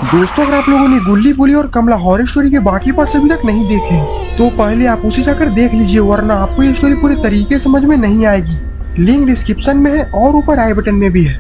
दोस्तों, अगर आप लोगों ने गुल्ली बुली और कमला हॉरर स्टोरी के बाकी पार्ट्स अभी तक नहीं देखे हैं, तो पहले आप उसे जाकर देख लीजिए, वरना आपको ये स्टोरी पूरे तरीके समझ में नहीं आएगी। लिंक डिस्क्रिप्शन में है और ऊपर आई बटन में भी है।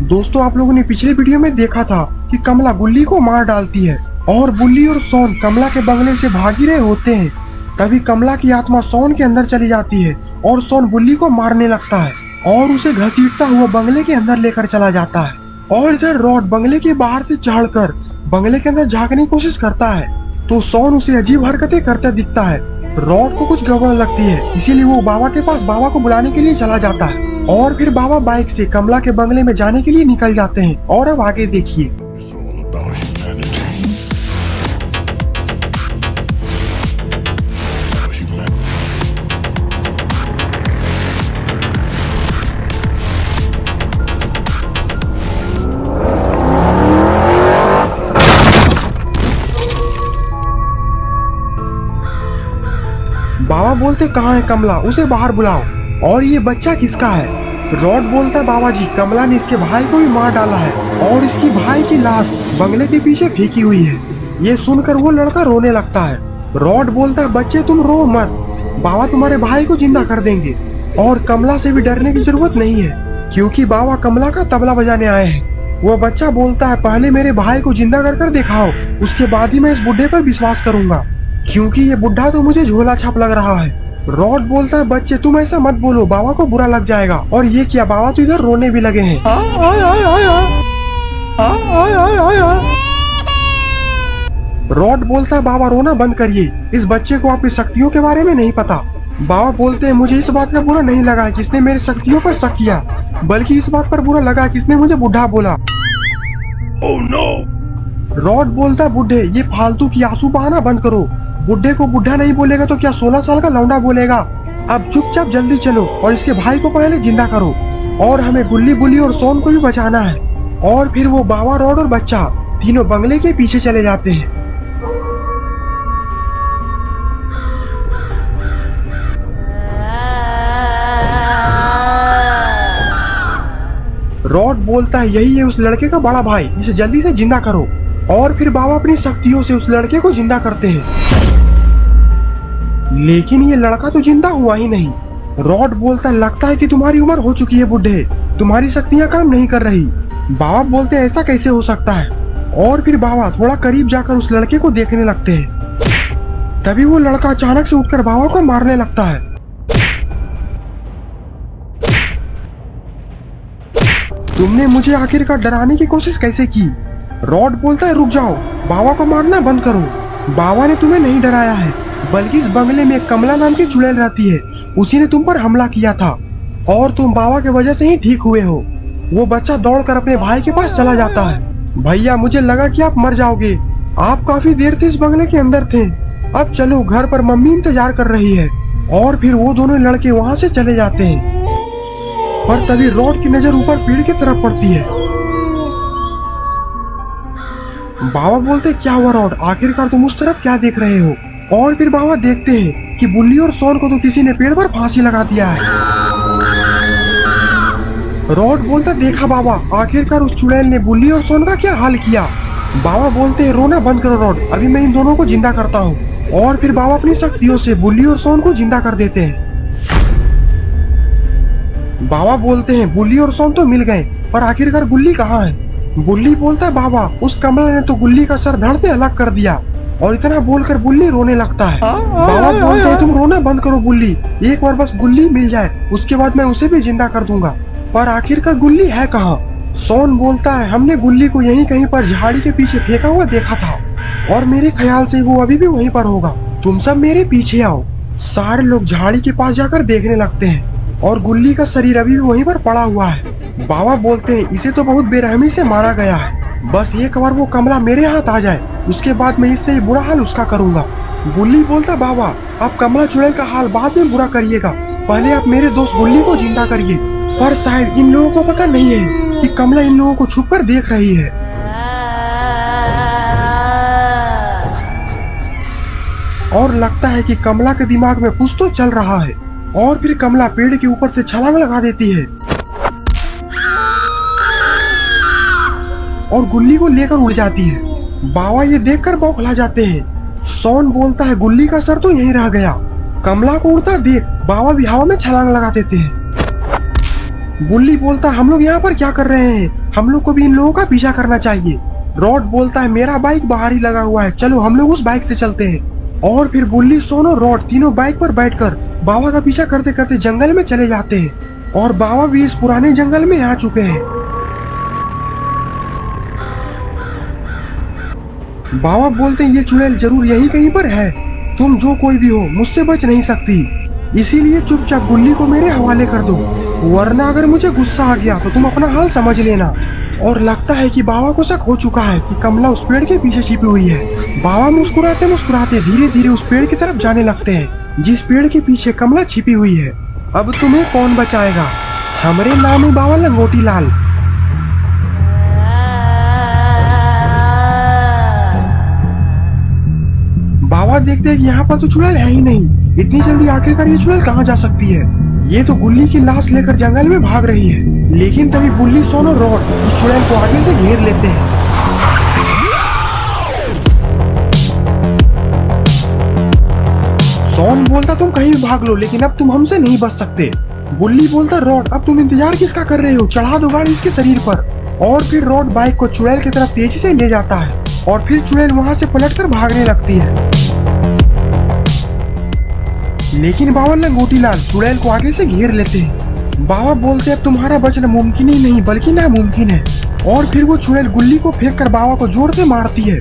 दोस्तों, आप लोगों ने पिछले वीडियो में देखा था कि कमला गुल्ली को मार डालती है और बुल्ली और सोन कमला के बंगले से भाग ही रहे होते हैं। तभी कमला की आत्मा सोन के अंदर चली जाती है और सोन बुल्ली को मारने लगता है और उसे घसीटता हुआ बंगले के अंदर लेकर चला जाता है। और इधर रॉड बंगले के बाहर से चढ़कर बंगले के अंदर झांकने की कोशिश करता है, तो सोन उसे अजीब हरकतें करता दिखता है। रॉड को कुछ गड़बड़ लगती है, इसीलिए वो बाबा के पास बाबा को बुलाने के लिए चला जाता है। और फिर बाबा बाइक से कमला के बंगले में जाने के लिए निकल जाते हैं। और अब आगे देखिए। बाबा बोलते कहाँ है कमला, उसे बाहर बुलाओ। और ये बच्चा किसका है? रॉड बोलता है बाबा जी, कमला ने इसके भाई को भी मार डाला है और इसकी भाई की लाश बंगले के पीछे फेंकी हुई है। ये सुनकर वो लड़का रोने लगता है। रॉड बोलता है बच्चे तुम रो मत, बाबा तुम्हारे भाई को जिंदा कर देंगे और कमला से भी डरने की जरूरत नहीं है, क्योंकि बाबा कमला का तबला बजाने आए हैं। वो बच्चा बोलता है पहले मेरे भाई को जिंदा कर दिखाओ, उसके बाद ही मैं इस बुढ़े पर विश्वास करूंगा, क्योंकि ये बुढ़ा तो मुझे झोला छाप लग रहा है। रॉड बोलता है बच्चे तुम ऐसा मत बोलो, बाबा को बुरा लग जाएगा। और ये क्या, बाबा तो इधर रोने भी लगे हैं। रॉड बोलता है बाबा रोना बंद करिए, इस बच्चे को आपकी शक्तियों के बारे में नहीं पता। बाबा बोलते हैं मुझे इस बात का बुरा नहीं लगा कि इसने मेरी शक्तियों पर शक किया, बल्कि इस बात पर बुरा लगा कि इसने मुझे बुढ़ा बोला। Oh no! रॉड बोलता है बुढ़े ये फालतू की आंसू बहाना बंद करो, बुढ़े को बुढ़ा नहीं बोलेगा तो क्या 16 साल का लौंडा बोलेगा। अब चुपचाप जल्दी चलो और इसके भाई को पहले जिंदा करो, और हमें गुल्ली बुल्ली और सोन को भी बचाना है। और फिर वो बाबा, रॉड और बच्चा तीनों बंगले के पीछे चले जाते हैं। रॉड बोलता है यही है उस लड़के का बड़ा भाई, इसे जल्दी से जिंदा करो। और फिर बाबा अपनी शक्तियों से उस लड़के को जिंदा करते हैं, लेकिन ये लड़का तो जिंदा हुआ ही नहीं। रॉड बोलता है लगता है कि तुम्हारी उम्र हो चुकी है बुढ़े, तुम्हारी शक्तियां काम नहीं कर रही। बाबा बोलते हैं ऐसा कैसे हो सकता है। और फिर बाबा थोड़ा करीब जाकर उस लड़के को देखने लगते हैं। तभी वो लड़का अचानक से उठकर बाबा को मारने लगता है। तुमने मुझे आखिरकार डराने की कोशिश कैसे की? रॉड बोलता है रुक जाओ, बाबा को मारना बंद करो। बाबा ने तुम्हें नहीं डराया है, बल्कि इस बंगले में कमला नाम की चुड़ैल रहती है, उसी ने तुम पर हमला किया था और तुम बाबा की वजह से ही ठीक हुए हो। वो बच्चा दौड़कर अपने भाई के पास चला जाता है। भैया मुझे लगा कि आप मर जाओगे, आप काफी देर से इस बंगले के अंदर थे, अब चलो घर पर मम्मी इंतजार कर रही है। और फिर वो दोनों लड़के वहाँ से चले जाते हैं। पर तभी रॉड की नजर ऊपर पेड़ की तरफ पड़ती है। बाबा बोलते क्या हुआ रॉड, आखिरकार तुम उस तरफ क्या देख रहे हो? और फिर बाबा देखते हैं कि बुल्ली और सोन को तो किसी ने पेड़ पर फांसी लगा दिया है। रॉड बोलता देखा बाबा, आखिरकार उस चुड़ैल ने बुल्ली और सोन का क्या हाल किया। बाबा बोलते हैं रोना बंद करो रॉड, अभी मैं इन दोनों को जिंदा करता हूँ। और फिर बाबा अपनी शक्तियों से बुल्ली और सोन को जिंदा कर देते हैं। बाबा बोलते हैं बुल्ली और सोन तो मिल गए, पर आखिरकार गुल्ली कहाँ है? बुल्ली बोलता है बाबा उस कमला ने तो गुल्ली का सर धड़ से अलग कर दिया। और इतना बोलकर बुल्ली रोने लगता है। बाबा बोलते हैं तुम रोना बंद करो बुल्ली, एक बार बस गुल्ली मिल जाए, उसके बाद मैं उसे भी जिंदा कर दूंगा। पर आखिरकार गुल्ली है कहाँ? सोन बोलता है हमने गुल्ली को यहीं कहीं पर झाड़ी के पीछे फेंका हुआ देखा था, और मेरे ख्याल से वो अभी भी वहीं पर होगा, तुम सब मेरे पीछे आओ। सारे लोग झाड़ी के पास जाकर देखने लगते हैं और गुल्ली का शरीर अभी भी वहीं पर पड़ा हुआ है। बाबा बोलते हैं इसे तो बहुत बेरहमी से मारा गया है, बस एक बार वो कमला मेरे हाथ आ जाए, उसके बाद मैं इससे बुरा हाल उसका करूंगा। गुल्ली बोलता बाबा आप कमला चुड़ैल का हाल बाद में बुरा करिएगा, पहले आप मेरे दोस्त गुल्ली को जिंदा करिए। पर शायद इन लोगों को पता नहीं है कि कमला इन लोगों को छुपकर देख रही है। और लगता है कि कमला के दिमाग में कुछ तो चल रहा है। और फिर कमला पेड़ के ऊपर से छलांग लगा देती है और गुल्ली को लेकर उड़ जाती है। बाबा ये देखकर बौखला जाते हैं। सोन बोलता है गुल्ली का सर तो यहीं रह गया। कमला को उड़ता देख बाबा भी हवा में छलांग लगा देते हैं। गुल्ली बोलता है हम लोग यहाँ पर क्या कर रहे हैं, हम लोग को भी इन लोगों का पीछा करना चाहिए। रॉड बोलता है मेरा बाइक बाहर ही लगा हुआ है, चलो हम लोग उस बाइक से चलते हैं। और फिर गुल्ली, सोन और रॉड तीनों बाइक पर बैठकर बाबा का पीछा करते करते जंगल में चले जाते हैं। और बाबा भी इस पुराने जंगल में आ चुके हैं। बाबा बोलते हैं ये चुड़ैल जरूर यहीं कहीं पर है, तुम जो कोई भी हो मुझसे बच नहीं सकती, इसीलिए चुपचाप गुल्ली को मेरे हवाले कर दो, वरना अगर मुझे गुस्सा आ गया तो तुम अपना हाल समझ लेना। और लगता है कि बाबा को शक हो चुका है कि कमला उस पेड़ के पीछे छिपी हुई है। बाबा मुस्कुराते मुस्कुराते धीरे धीरे उस पेड़ की तरफ जाने लगते हैं जिस पेड़ के पीछे कमला छिपी हुई है। अब तुम्हें कौन बचाएगा, हमारे नाम है बाबा लंगोटी लाल। बाबा देखते हैं कि यहाँ पर तो चुड़ैल है ही नहीं, इतनी जल्दी आखिरकार ये चुड़ैल कहाँ जा सकती है। ये तो गुल्ली की लाश लेकर जंगल में भाग रही है। लेकिन तभी बुल्ली, सोन और रॉड उस चुड़ैल को आगे से घेर लेते हैं। सोन बोलता तुम कहीं भी भाग लो, लेकिन अब तुम हमसे नहीं बच सकते। बुल्ली बोलता रॉड अब तुम इंतजार किसका कर रहे हो, चढ़ा दो गाड़ी इसके शरीर पर। और फिर रॉड बाइक को चुड़ैल की तरफ तेजी से ले जाता है और फिर चुड़ैल वहां से पलटकर भागने लगती है। लेकिन बाबा लंगोटी लाल चुड़ैल को आगे से घेर लेते हैं। बाबा बोलते हैं तुम्हारा बचना मुमकिन ही नहीं बल्कि नामुमकिन है। और फिर वो चुड़ैल गुल्ली को फेंक कर बाबा को जोर से मारती है,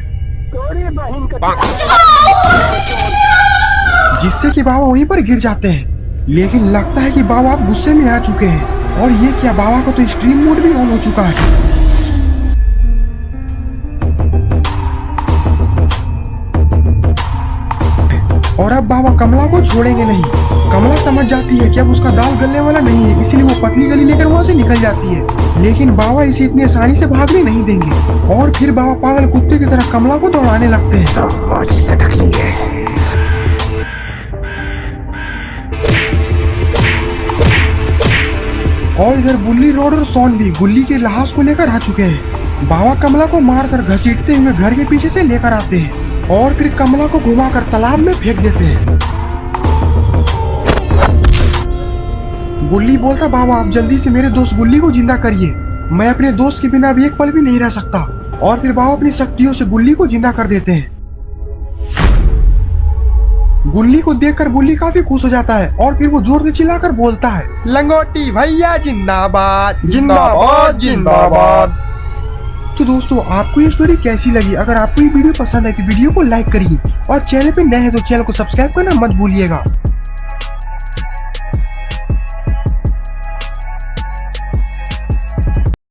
जिससे कि बाबा वहीं पर गिर जाते हैं। लेकिन लगता है कि बाबा अब गुस्से में आ चुके हैं। और ये क्या, बाबा को तो एक्सट्रीम मोड भी ऑन हो चुका है। और अब बाबा कमला को छोड़ेंगे नहीं। कमला समझ जाती है कि अब उसका दाल गलने वाला नहीं है, इसीलिए वो पतली गली लेकर वहाँ से निकल जाती है। लेकिन बाबा इसे इतनी आसानी से भागने नहीं देंगे। और फिर बाबा पागल कुत्ते की तरह कमला को दौड़ाने लगते हैं। और इधर बुल्ली, रॉड और सोन भी गुल्ली के लाश को लेकर आ चुके हैं। बाबा कमला को मारकर घसीटते हुए घर के पीछे से लेकर आते हैं और फिर कमला को घुमाकर तालाब में फेंक देते हैं। गुल्ली बोलता बाबा आप जल्दी से मेरे दोस्त गुल्ली को जिंदा करिए, मैं अपने दोस्त के बिना भी एक पल भी नहीं रह सकता। और फिर बाबा अपनी शक्तियों से गुल्ली को जिंदा कर देते हैं। गुल्ली को देखकर बुल्ली काफी खुश हो जाता है और फिर वो जोर से चिल्लाकर बोलता है लंगोटी भैया जिंदाबाद जिंदाबाद जिंदाबाद। तो दोस्तों आपको ये स्टोरी कैसी लगी? अगर आपको ये वीडियो पसंद है तो वीडियो को लाइक करिए और चैनल पे नए हैं तो चैनल को सब्सक्राइब करना मत भूलिएगा।